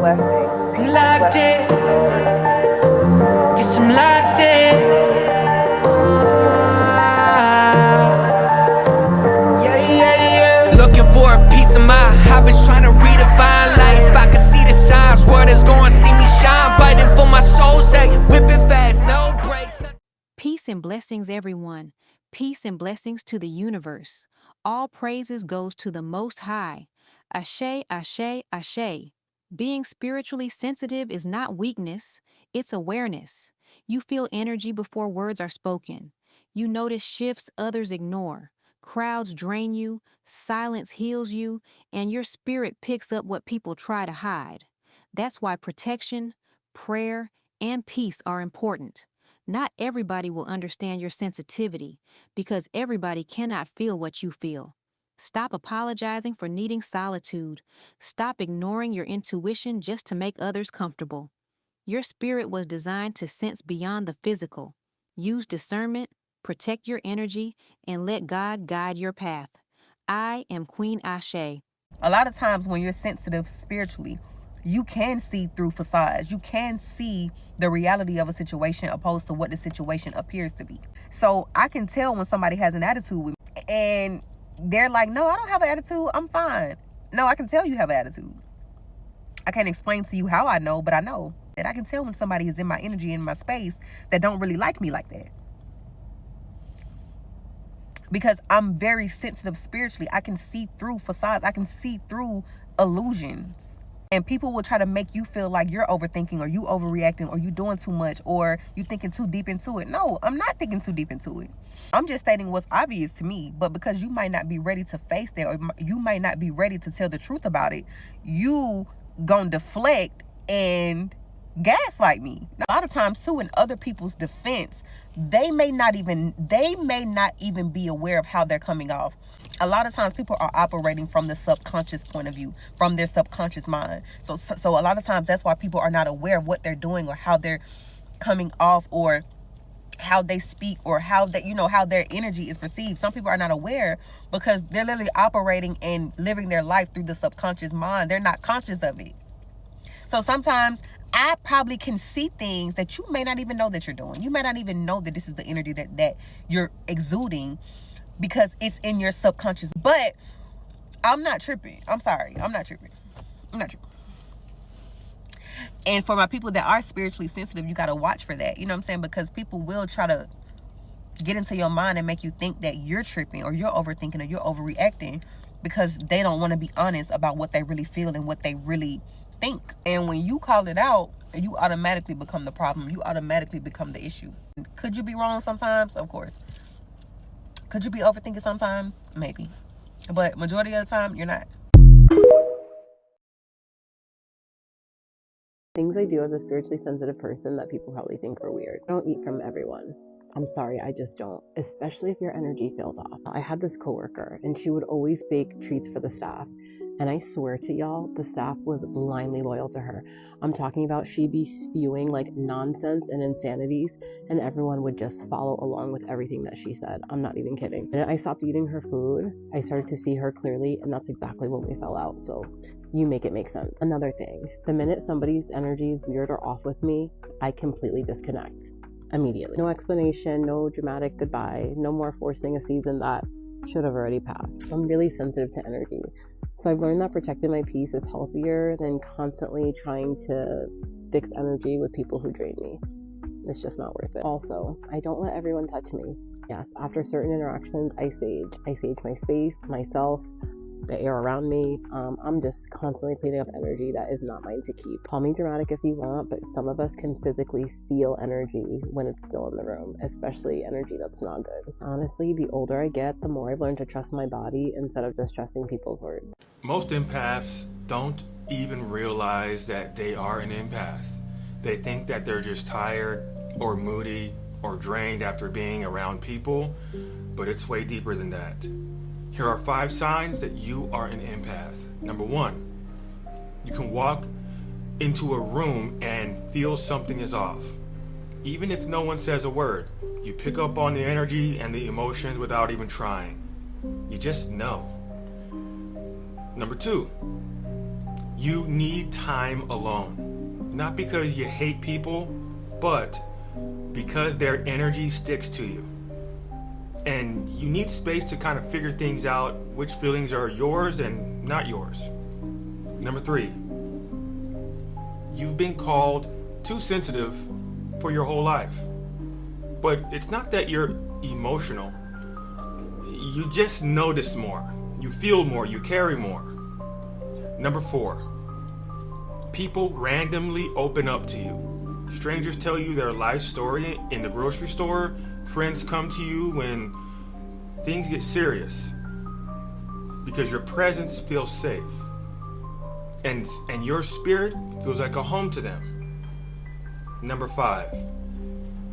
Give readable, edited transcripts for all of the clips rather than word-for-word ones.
I'm locked in, guess I'm locked in. Looking for a piece of mind. I've been trying to redefine life. I can see the signs, world is going to see me shine. Fighting for my soul, say, whipping fast, no brakes. Peace and blessings, everyone. Peace and blessings to the universe. All praises goes to the Most High. Ashe, ashe, ashe. Being spiritually sensitive is not weakness, it's awareness. You feel energy before words are spoken. You notice shifts others ignore. Crowds drain you, silence heals you, and your spirit picks up what people try to hide. That's why protection, prayer, and peace are important. Not everybody will understand your sensitivity because everybody cannot feel what you feel. Stop apologizing for needing solitude. Stop ignoring your intuition just to make others comfortable. Your spirit was designed to sense beyond the physical. Use discernment, protect your energy, and let God guide your path. I am Queen Ashe. A lot of times when you're sensitive spiritually, you can see through facades. You can see the reality of a situation opposed to what the situation appears to be. So I can tell when somebody has an attitude with me and they're like, no, I don't have an attitude. I'm fine. No, I can tell you have an attitude. I can't explain to you how I know, but I know that I can tell when somebody is in my energy, in my space, that don't really like me like that. Because I'm very sensitive spiritually. I can see through facades. I can see through illusions. And people will try to make you feel like you're overthinking or you overreacting or you doing too much or you thinking too deep into it. No, I'm not thinking too deep into it. I'm just stating what's obvious to me. But because you might not be ready to face that or you might not be ready to tell the truth about it, you gonna deflect and gaslight me. A lot of times too, in other people's defense, they may not even be aware of how they're coming off. A lot of times people are operating from the subconscious point of view, from their subconscious mind. So a lot of times that's why people are not aware of what they're doing or how they're coming off or how they speak or how that, how their energy is perceived. Some people are not aware because they're literally operating and living their life through the subconscious mind. They're not conscious of it. So sometimes I probably can see things that you may not even know that you're doing. You may not even know that this is the energy that you're exuding because it's in your subconscious. But I'm not tripping. I'm sorry. I'm not tripping. And for my people that are spiritually sensitive, you got to watch for that. You know what I'm saying? Because people will try to get into your mind and make you think that you're tripping or you're overthinking or you're overreacting because they don't want to be honest about what they really feel and what they really think. And when you call it out, you automatically become the problem. You automatically become the issue. Could you be wrong sometimes? Of course. Could you be overthinking sometimes? Maybe. But majority of the time, you're not. Things I do as a spiritually sensitive person that people probably think are weird. I don't eat from everyone. I'm sorry, I just don't. Especially if your energy feels off. I had this coworker and she would always bake treats for the staff. And I swear to y'all, the staff was blindly loyal to her. I'm talking about she'd be spewing like nonsense and insanities and everyone would just follow along with everything that she said. I'm not even kidding. And I stopped eating her food. I started to see her clearly and that's exactly when we fell out. So you make it make sense. Another thing, the minute somebody's energy is weird or off with me, I completely disconnect immediately. No explanation, no dramatic goodbye, no more forcing a season that should have already passed. I'm really sensitive to energy. So I've learned that protecting my peace is healthier than constantly trying to fix energy with people who drain me. It's just not worth it. Also, I don't let everyone touch me. Yes, after certain interactions, I sage. I sage my space, myself, the air around me. I'm just constantly cleaning up energy that is not mine to keep. Call me dramatic if you want, but some of us can physically feel energy when it's still in the room, especially energy that's not good. Honestly, the older I get, the more I've learned to trust my body instead of just trusting people's words. Most empaths don't even realize that they are an empath. They think that they're just tired or moody or drained after being around people, but it's way deeper than that. Here are 5 signs that you are an empath. Number 1, you can walk into a room and feel something is off. Even if no one says a word, you pick up on the energy and the emotions without even trying. You just know. Number 2, You need time alone. Not because you hate people, but because their energy sticks to you. And you need space to kind of figure things out, which feelings are yours and not yours. Number 3, you've been called too sensitive for your whole life. But it's not that you're emotional. You just notice more. You feel more. You carry more. Number 4, people randomly open up to you. Strangers tell you their life story in the grocery store. Friends come to you when things get serious because your presence feels safe. And your spirit feels like a home to them. Number 5,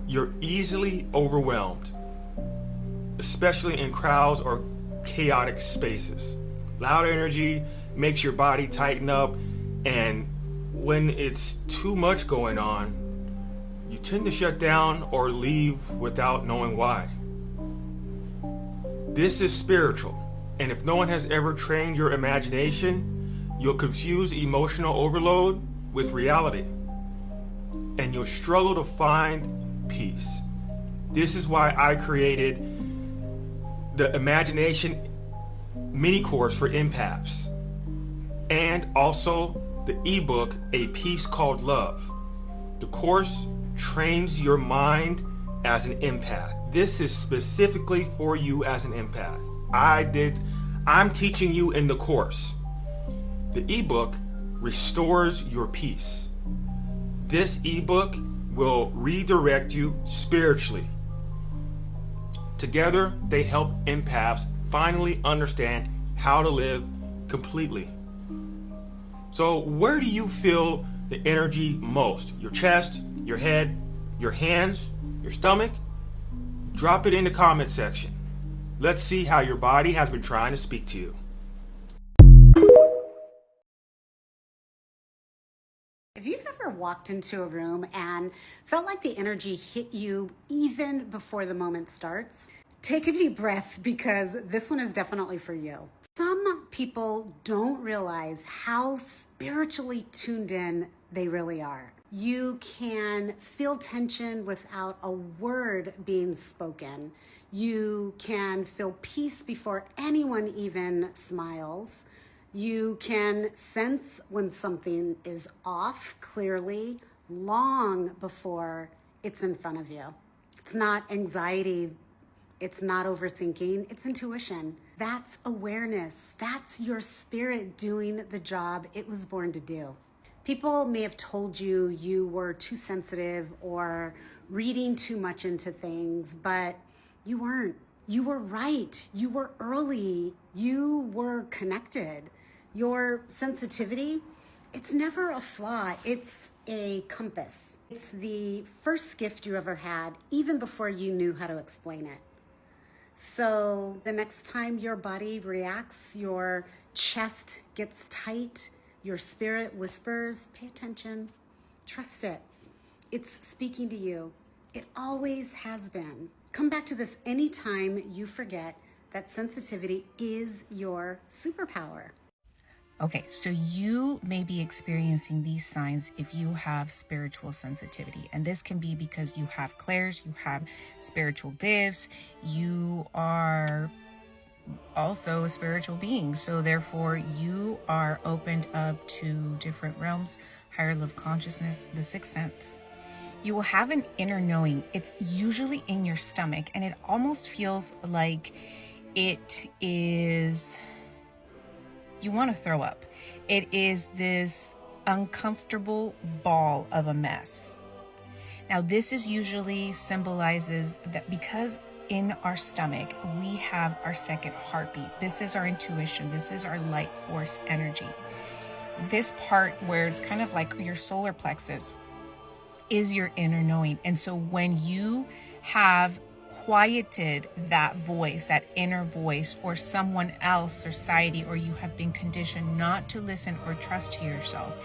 you're easily overwhelmed, especially in crowds or chaotic spaces. Loud energy makes your body tighten up, and when it's too much going on, you tend to shut down or leave without knowing why. This is spiritual, and if no one has ever trained your imagination, you'll confuse emotional overload with reality, and you'll struggle to find peace. This is why I created the Imagination mini course for empaths, and also the ebook, A Piece Called Love. The course trains your mind as an empath. This is specifically for you as an empath. I'm teaching you in the course. The ebook restores your peace. This ebook will redirect you spiritually. Together, they help empaths finally understand how to live completely. So where do you feel the energy most? Your chest, your head, your hands, your stomach? Drop it in the comment section. Let's see how your body has been trying to speak to you. If you've ever walked into a room and felt like the energy hit you even before the moment starts, take a deep breath because this one is definitely for you. Some people don't realize how spiritually tuned in they really are. You can feel tension without a word being spoken. You can feel peace before anyone even smiles. You can sense when something is off clearly long before it's in front of you. It's not anxiety. It's not overthinking. It's intuition. That's awareness. That's your spirit doing the job it was born to do. People may have told you you were too sensitive or reading too much into things, but you weren't. You were right. You were early. You were connected. Your sensitivity, it's never a flaw. It's a compass. It's the first gift you ever had, even before you knew how to explain it. So the next time your body reacts, your chest gets tight, your spirit whispers, pay attention, trust it. It's speaking to you. It always has been. Come back to this anytime you forget that sensitivity is your superpower. Okay, so you may be experiencing these signs if you have spiritual sensitivity. And this can be because you have clairs, you have spiritual gifts, you are also a spiritual being. So therefore, you are opened up to different realms, higher level consciousness, the sixth sense. You will have an inner knowing. It's usually in your stomach, and it almost feels like it is... you want to throw up. It is this uncomfortable ball of a mess. Now, this is usually symbolizes that because in our stomach, we have our second heartbeat. This is our intuition. This is our light force energy. This part where it's kind of like your solar plexus is your inner knowing. And so when you have quieted that voice, that inner voice, or someone else, society, or you have been conditioned not to listen or trust to yourself,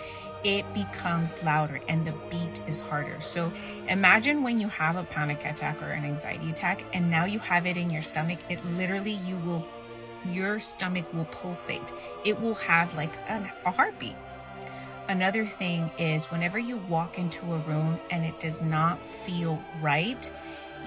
it becomes louder and the beat is harder. So imagine when you have a panic attack or an anxiety attack, and now you have it in your stomach, it literally, your stomach will pulsate. It will have like a heartbeat. Another thing is whenever you walk into a room and it does not feel right,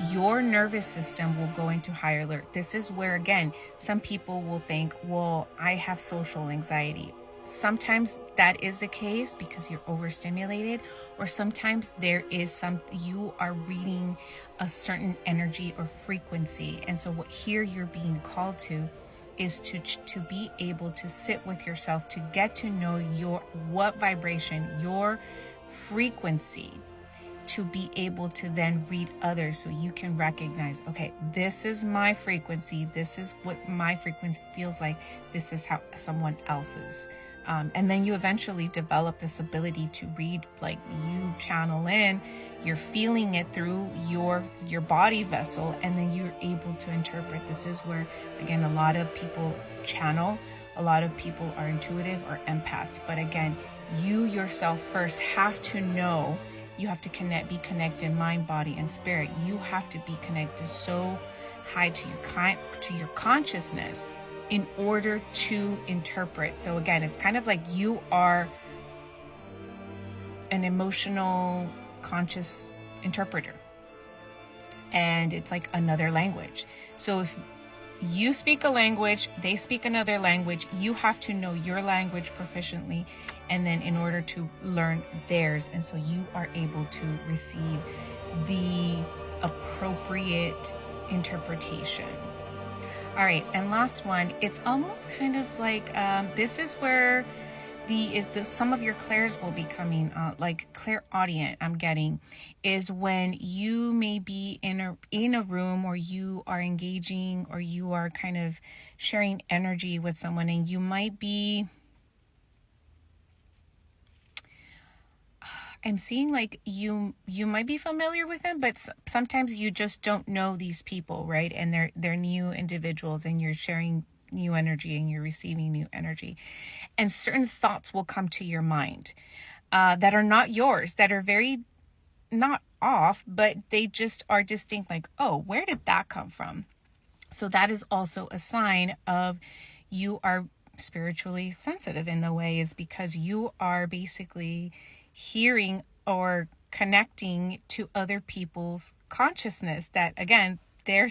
your nervous system will go into high alert. This is where, again, some people will think, well, I have social anxiety. Sometimes that is the case because you're overstimulated, or sometimes there is you are reading a certain energy or frequency. And so what here you're being called to is to be able to sit with yourself, to get to know what vibration, your frequency, to be able to then read others so you can recognize, okay, this is my frequency, this is what my frequency feels like, this is how someone else's. And then you eventually develop this ability to read, like you channel in, you're feeling it through your body vessel, and then you're able to interpret. This is where, again, a lot of people channel, a lot of people are intuitive or empaths. But again, you yourself first have to know, you have to be connected mind, body, and spirit. You have to be connected so high to your consciousness in order to interpret. So again, it's kind of like you are an emotional conscious interpreter, and it's like another language. So if you speak a language, they speak another language, you have to know your language proficiently, and then in order to learn theirs, and so you are able to receive the appropriate interpretation. All right, and last one, it's almost kind of like this is where some of your clairs will be coming like clairaudient. I'm getting is when you may be in a room, or you are engaging, or you are kind of sharing energy with someone, and you might be, I'm seeing like you might be familiar with them, but sometimes you just don't know these people, right? And they're new individuals, and you're sharing new energy and you're receiving new energy, and certain thoughts will come to your mind that are not yours, that are very not off, but they just are distinct, like, oh, where did that come from? So that is also a sign of you are spiritually sensitive in the way, is because you are basically hearing or connecting to other people's consciousness, that again, they're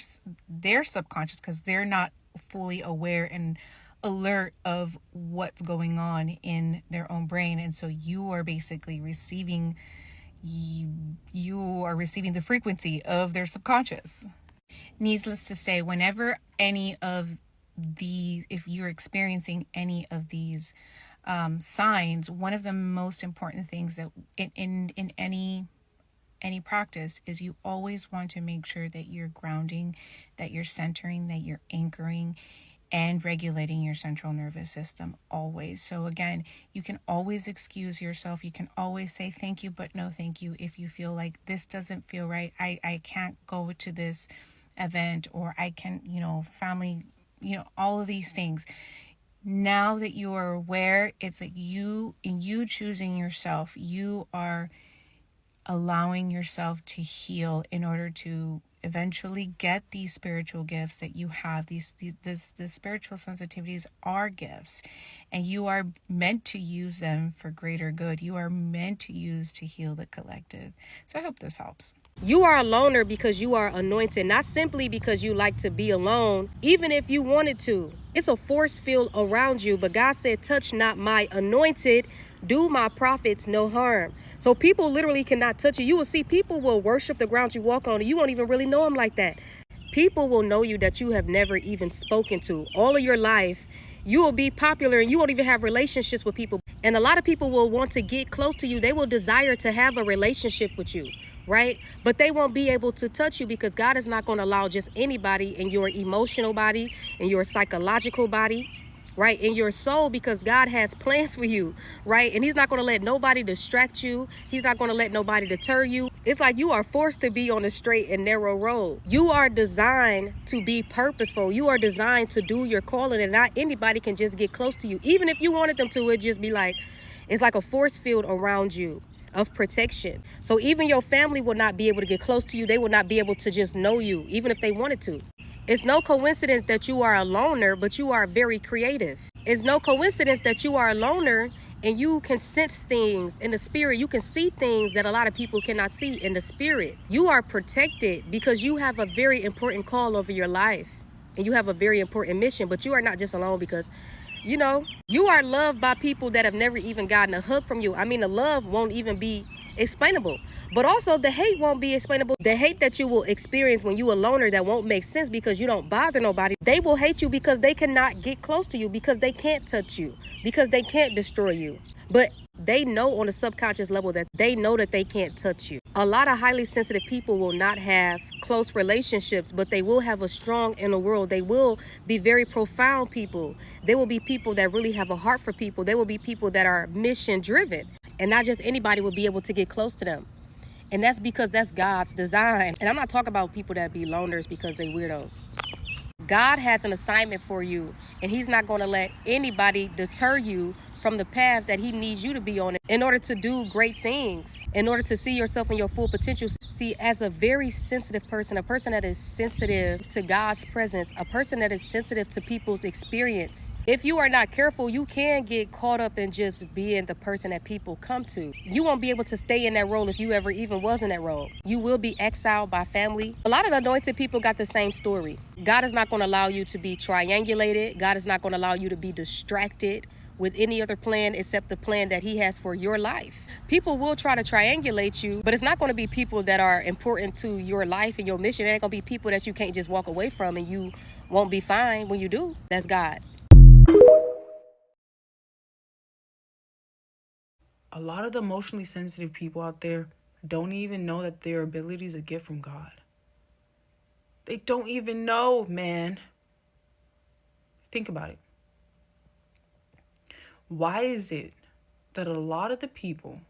subconscious, because they're not fully aware and alert of what's going on in their own brain. And so you are basically receiving the frequency of their subconscious. Needless to say, whenever if you're experiencing any of these signs, one of the most important things that in any practice is you always want to make sure that you're grounding, that you're centering, that you're anchoring and regulating your central nervous system always. So again, you can always excuse yourself. You can always say thank you, but no thank you if you feel like this doesn't feel right. I can't go to this event, or I can, family, all of these things. Now that you are aware, it's like you choosing yourself, you are allowing yourself to heal in order to eventually get these spiritual gifts that you have. The spiritual sensitivities are gifts, and you are meant to use them for greater good. You are meant to use to heal the collective. So I hope this helps. You are a loner because you are anointed, not simply because you like to be alone, even if you wanted to. It's a force field around you, but God said, touch not my anointed, do my prophets no harm. So people literally cannot touch you. You will see people will worship the ground you walk on, and you won't even really know them like that. People will know you that you have never even spoken to. All of your life, you will be popular and you won't even have relationships with people. And a lot of people will want to get close to you. They will desire to have a relationship with you, right? But they won't be able to touch you, because God is not going to allow just anybody in your emotional body, in your psychological body, right, in your soul, because God has plans for you, right? And he's not going to let nobody distract you. He's not going to let nobody deter you. It's like you are forced to be on a straight and narrow road. You are designed to be purposeful. You are designed to do your calling, and not anybody can just get close to you. Even if you wanted them to, it'd just be like, it's like a force field around you of protection. So even your family will not be able to get close to you. They will not be able to just know you, even if they wanted to. It's no coincidence that you are a loner, but you are very creative. It's no coincidence that you are a loner and you can sense things in the spirit. You can see things that a lot of people cannot see in the spirit. You are protected because you have a very important call over your life and you have a very important mission, but you are not just alone because, you know, you are loved by people that have never even gotten a hug from you. I mean, the love won't even be explainable, but also the hate won't be explainable. The hate that you will experience when you a loner that won't make sense because you don't bother nobody. They will hate you because they cannot get close to you, because they can't touch you, because they can't destroy you. But they know on a subconscious level that they know that they can't touch you. A lot of highly sensitive people will not have close relationships, but they will have a strong inner world. They will be very profound people. They will be people that really have a heart for people. They will be people that are mission driven. And not just anybody will be able to get close to them. And that's because that's God's design. And I'm not talking about people that be loners because they weirdos. God has an assignment for you, and he's not going to let anybody deter you from the path that he needs you to be on in order to do great things, in order to see yourself in your full potential. See, as a very sensitive person, a person that is sensitive to God's presence, a person that is sensitive to people's experience, if you are not careful, you can get caught up in just being the person that people come to. You won't be able to stay in that role if you ever even was in that role. You will be exiled by family. A lot of the anointed people got the same story. God is not going to allow you to be triangulated. God is not going to allow you to be distracted with any other plan except the plan that he has for your life. People will try to triangulate you, but it's not going to be people that are important to your life and your mission. It ain't going to be people that you can't just walk away from and you won't be fine when you do. That's God. A lot of the emotionally sensitive people out there don't even know that their ability is a gift from God. They don't even know, man. Think about it. Why is it that a lot of the people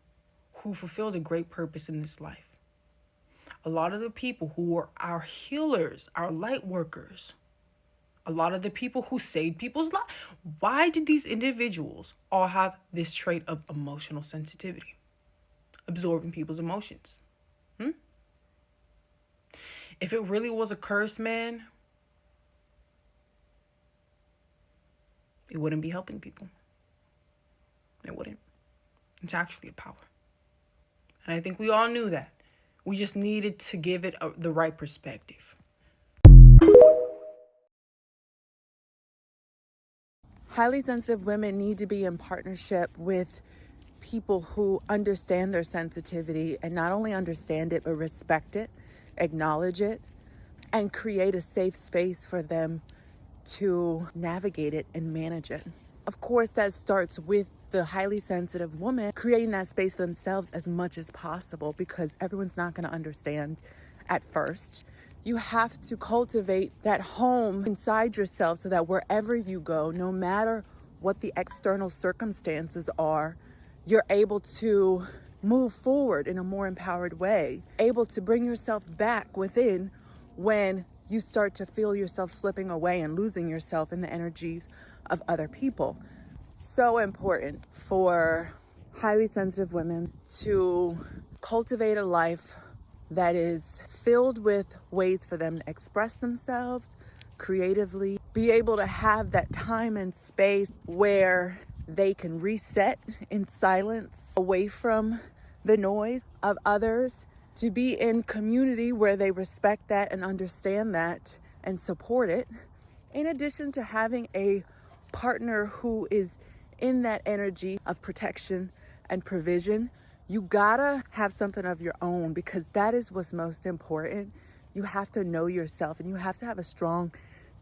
who fulfilled a great purpose in this life, a lot of the people who are our healers, our light workers, a lot of the people who saved people's lives, why did these individuals all have this trait of emotional sensitivity, absorbing people's emotions? If it really was a curse, man, it wouldn't be helping people. It wouldn't. It's actually a power. And I think we all knew that. We just needed to give it the right perspective. Highly sensitive women need to be in partnership with people who understand their sensitivity and not only understand it, but respect it, acknowledge it, and create a safe space for them to navigate it and manage it. Of course, that starts with the highly sensitive woman creating that space for themselves as much as possible, because everyone's not going to understand at first. You have to cultivate that home inside yourself so that wherever you go, no matter what the external circumstances are, you're able to move forward in a more empowered way, able to bring yourself back within when you start to feel yourself slipping away and losing yourself in the energies of other people. So important for highly sensitive women to cultivate a life that is filled with ways for them to express themselves creatively, be able to have that time and space where they can reset in silence away from the noise of others, to be in community where they respect that and understand that and support it, in addition to having a partner who is in that energy of protection and provision. You gotta have something of your own, because that is what's most important. You have to know yourself and you have to have a strong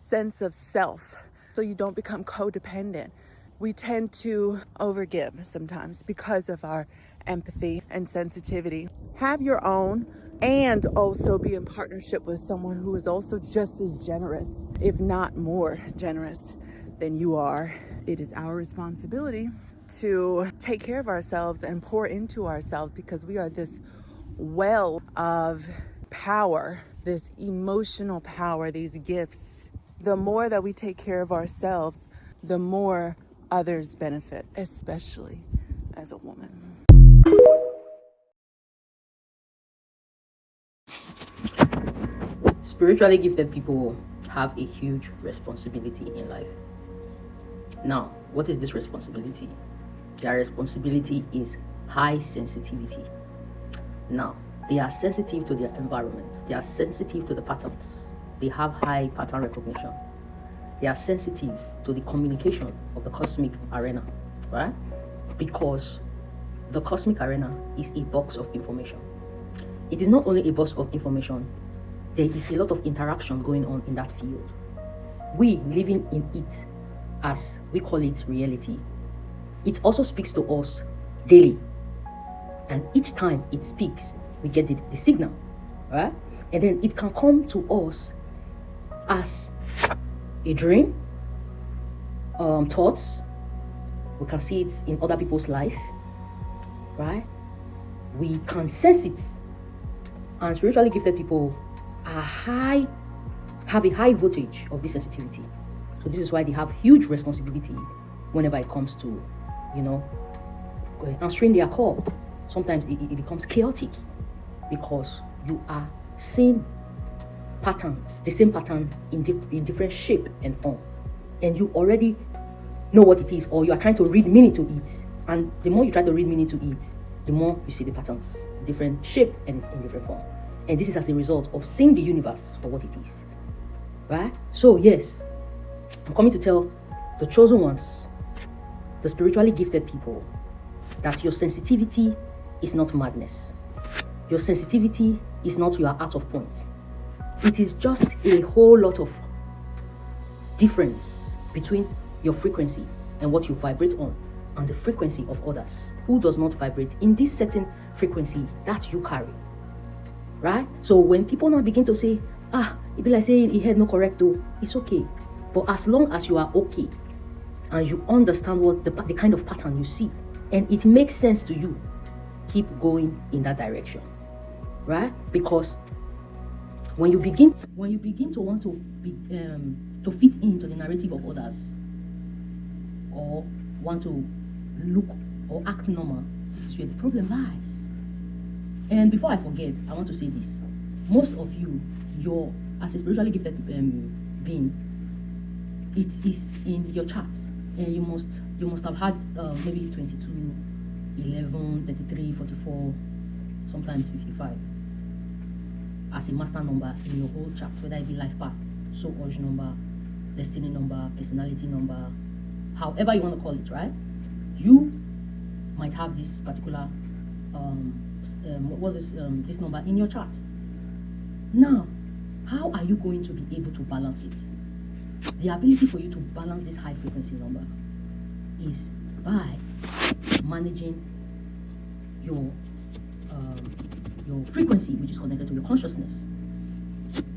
sense of self so you don't become codependent. We tend to overgive sometimes because of our empathy and sensitivity. Have your own, and also be in partnership with someone who is also just as generous, if not more generous than you are. It is our responsibility to take care of ourselves and pour into ourselves, because we are this well of power, this emotional power, these gifts. The more that we take care of ourselves, the more others benefit, especially as a woman. Spiritually gifted people have a huge responsibility in life. Now, What is this responsibility? Their responsibility is high sensitivity. Now, they are sensitive to their environment. They are sensitive to the patterns. They have high pattern recognition. They are sensitive to the communication of the cosmic arena, right? Because the cosmic arena is a box of information. It is not only a box of information, there is a lot of interaction going on in that field. We living in it, as we call it, reality, it also speaks to us daily. And each time it speaks, we get the signal, right? And then it can come to us as a dream, thoughts. We can see it in other people's life, right? We can sense it. And spiritually gifted people have a high voltage of this sensitivity. So this is why they have huge responsibility whenever it comes to, answering their call. Sometimes it becomes chaotic because you are seeing patterns, the same pattern in different shape and form, and you already know what it is, or you are trying to read meaning to it. And the more you try to read meaning to it, the more you see the patterns, different shape and in different form. And this is as a result of seeing the universe for what it is, right? So yes, I'm coming to tell the chosen ones, the spiritually gifted people, that your sensitivity is not madness. Your sensitivity is not you are out of point. It is just a whole lot of difference between your frequency and what you vibrate on and the frequency of others who does not vibrate in this certain frequency that you carry, right? So when people now begin to say, it be like saying he had no correct though, it's okay. But as long as you are okay and you understand what the kind of pattern you see and it makes sense to you, keep going in that direction, right? Because when you begin to want to be to fit into the narrative of others, or want to look or act normal, this is where the problem lies. And before I forget, I want to say this: most of you, as a spiritually gifted being, it is in your chart, and you must have had maybe 22, 11, 33, 44, sometimes 55 as a master number in your whole chart, whether it be life path, soul urge number, destiny number, personality number, however you want to call it, right? You might have this particular this number in your chart. Now, how are you going to be able to balance it? The ability for you to balance this high frequency number is by managing your frequency, which is connected to your consciousness,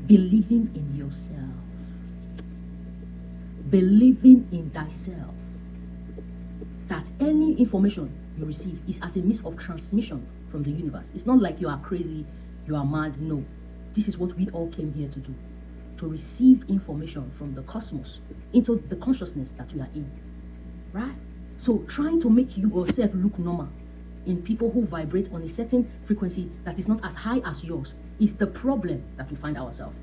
believing in yourself, believing in thyself, that any information you receive is as a means of transmission from the universe. It's not like you are crazy, you are mad. No, this is what we all came here to do, to receive information from the cosmos into the consciousness that you are in, right? So trying to make yourself look normal in people who vibrate on a certain frequency that is not as high as yours is the problem that we find ourselves.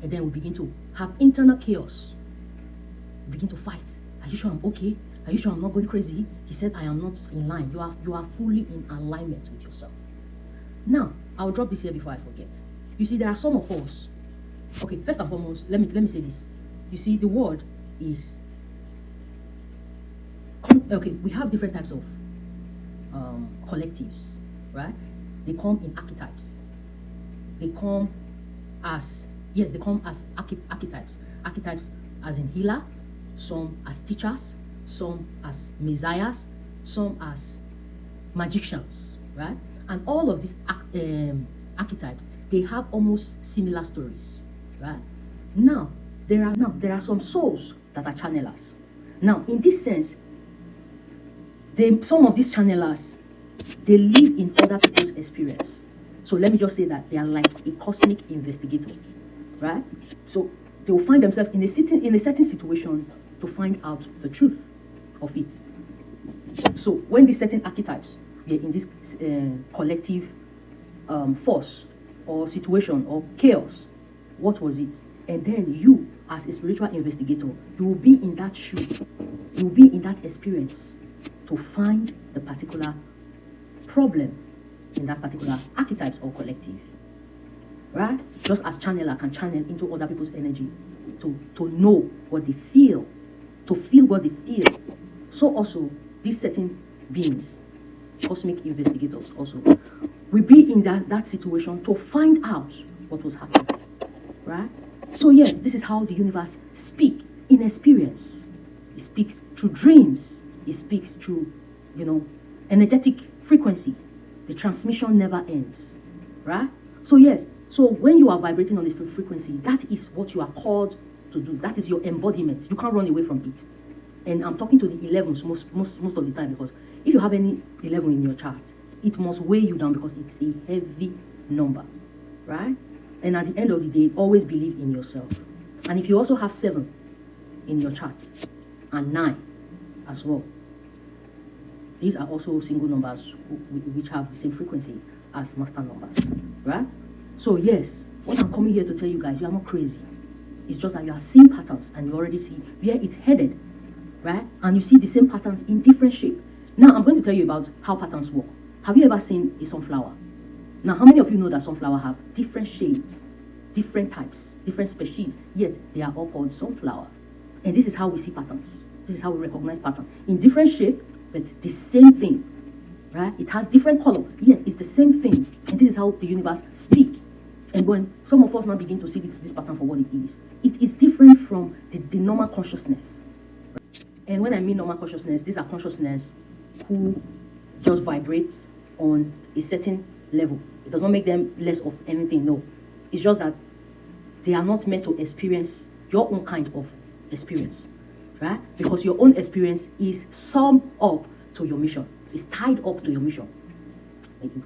And then we begin to have internal chaos, we begin to fight. Are you sure I'm okay? Are you sure I'm not going crazy? He said I am not in line. You are fully in alignment with yourself. Now, I'll drop this here before I forget. You see, there are some of us. Okay, first and foremost, let me say this. You see, the word is okay. We have different types of collectives, right? They come in archetypes. They come as archetypes. Archetypes as in healer, some as teachers, some as messiahs, some as magicians, right? And all of these archetypes, they have almost similar stories, right? Now there are some souls that are channelers. Now, in this sense, some of these channelers, they live in other people's experience. So let me just say that they are like a cosmic investigator, right? So they will find themselves in a certain situation to find out the truth of it. So when these certain archetypes are in this collective force or situation or chaos, what was it? And then you as a spiritual investigator, you will be in that shoe, you will be in that experience to find the particular problem in that particular archetypes or collective, right? Just as channeler can channel into other people's energy to know what they feel, to feel what they feel, so also these certain beings, cosmic investigators also, will be in that situation to find out what was happening, right? So yes, this is how the universe speaks in experience. It speaks through dreams. It speaks through, energetic frequency. The transmission never ends, right? So yes, so when you are vibrating on this frequency, that is what you are called to do. That is your embodiment. You can't run away from it. And I'm talking to the 11s most of the time, because if you have any 11 in your chart, it must weigh you down because it's a heavy number, right? And at the end of the day, always believe in yourself. And if you also have 7 in your chart and 9 as well, these are also single numbers which have the same frequency as master numbers, right? So yes, what I'm coming here to tell you guys, you are not crazy. It's just that you are seeing patterns and you already see where it's headed, right? And you see the same patterns in different shape. Now I'm going to tell you about how patterns work. Have you ever seen a sunflower? Now, how many of you know that sunflower have different shades, different types, different species, yet they are all called sunflower? And this is how we see patterns. This is how we recognize patterns. In different shape, but the same thing, right? It has different color, yet it's the same thing. And this is how the universe speaks. And when some of us now begin to see this pattern for what it is different from the normal consciousness. And when I mean normal consciousness, these are consciousness who just vibrate on a certain level. It does not make them less of anything, no. It's just that they are not meant to experience your own kind of experience, right? Because your own experience is summed up to your mission. It's tied up to your mission.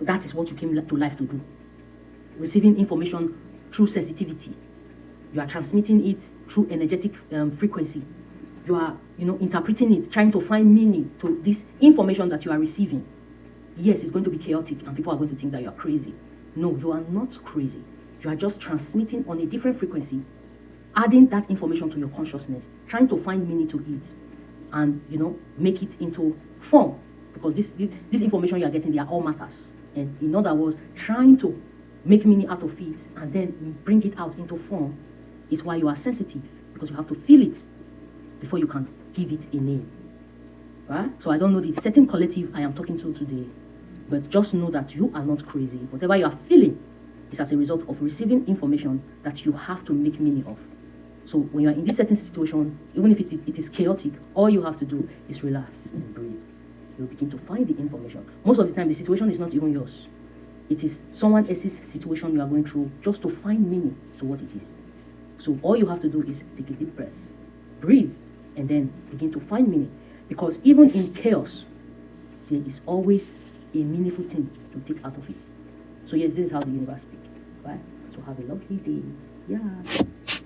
That is what you came to life to do. Receiving information through sensitivity. You are transmitting it through energetic frequency. You are, interpreting it, trying to find meaning to this information that you are receiving. Yes, it's going to be chaotic and people are going to think that you are crazy. No, you are not crazy. You are just transmitting on a different frequency, adding that information to your consciousness, trying to find meaning to it, and, make it into form. Because this information you are getting, they are all matters. And in other words, trying to make meaning out of it and then bring it out into form is why you are sensitive, because you have to feel it before you can give it a name, right? So I don't know the certain collective I am talking to today, but just know that you are not crazy. Whatever you are feeling is as a result of receiving information that you have to make meaning of. So when you are in this certain situation, even if it is chaotic, all you have to do is relax and breathe. You'll begin to find the information. Most of the time, the situation is not even yours. It is someone else's situation you are going through, just to find meaning to what it is. So all you have to do is take a deep breath, breathe, and then begin to find meaning. Because even in chaos, there is always a meaningful thing to take out of it. So yes, this is how the universe speaks, right? So have a lovely day. Yeah.